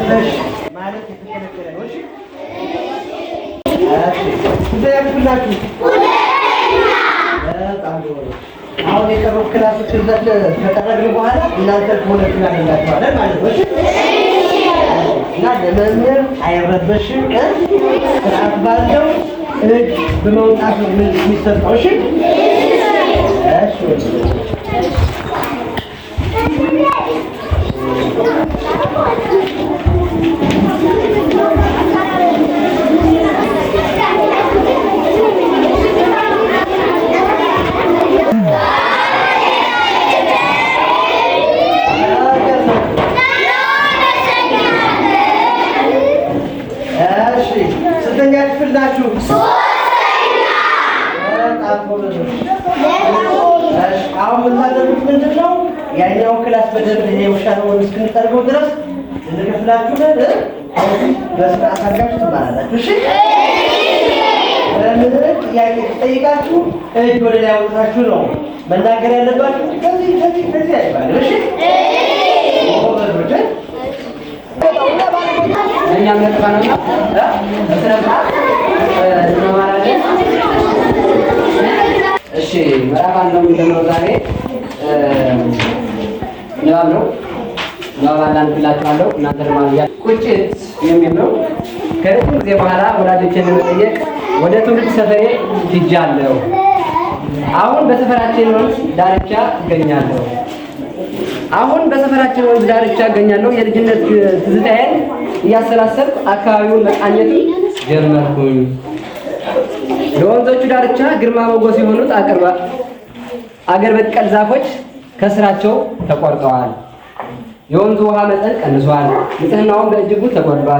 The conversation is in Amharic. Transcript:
አለበሽ ማለት የተከለከለ ነው። እሺ እንደያችሁላችሁ አሁን የቀረው ክላሶች እዛች ከተቀረግን በኋላ እናንተ ሆነ እናደርጋችኋለን ማለት ነው። እሺ እና ለመምህር አይረበሽም። ስርዓት ባለው እጅ በመውጣት ነው የሚሰጠው። እሺ ስንተኛ ክፍል ናችሁ? ሶስተኛ። አሁን የምታደርጉት ምንድን ነው? ያኛው ክላስ በደንብ ይሄ ውሻውን እስክንጠርገው ድረስ እንከፍላችሁ በስርዓት አድርጋችሁ ትማራላችሁ። እሺ በምህረት ጥያቄ ትጠይቃችሁ እጅ ወደ ላይ አውጥታችሁ ነው መናገር ያለባችሁ። ከዚህ አይባልም። እሺ እኛም ለጥፋነውና በስነስርዓት እንማራለን። እሺ ምዕራፍ አንድ ነው የምንጀምረው ዛሬ ንባብ ነው። ንባብ አላንብላችኋለሁ እናንተ ደግሞ ቁጭት የሚል ነው። ከረጅም ጊዜ በኋላ ወላጆቼን ለመጠየቅ ወደ ትውልድ ሰፈሬ ሄጃለሁ። አሁን በሰፈራችን ወንዝ ዳርቻ እገኛለሁ። የልጅነት ትዝታዬን እያሰላሰልኩ አካባቢውን መቃኘት ጀመርኩኝ። ለወንዞቹ ዳርቻ ግርማ ሞገስ የሆኑት አገር በቀል ዛፎች ከስራቸው ተቆርጠዋል። የወንዙ ውሃ መጠን ቀንሷል። ንጽህናውን በእጅጉ ተጎድሏል።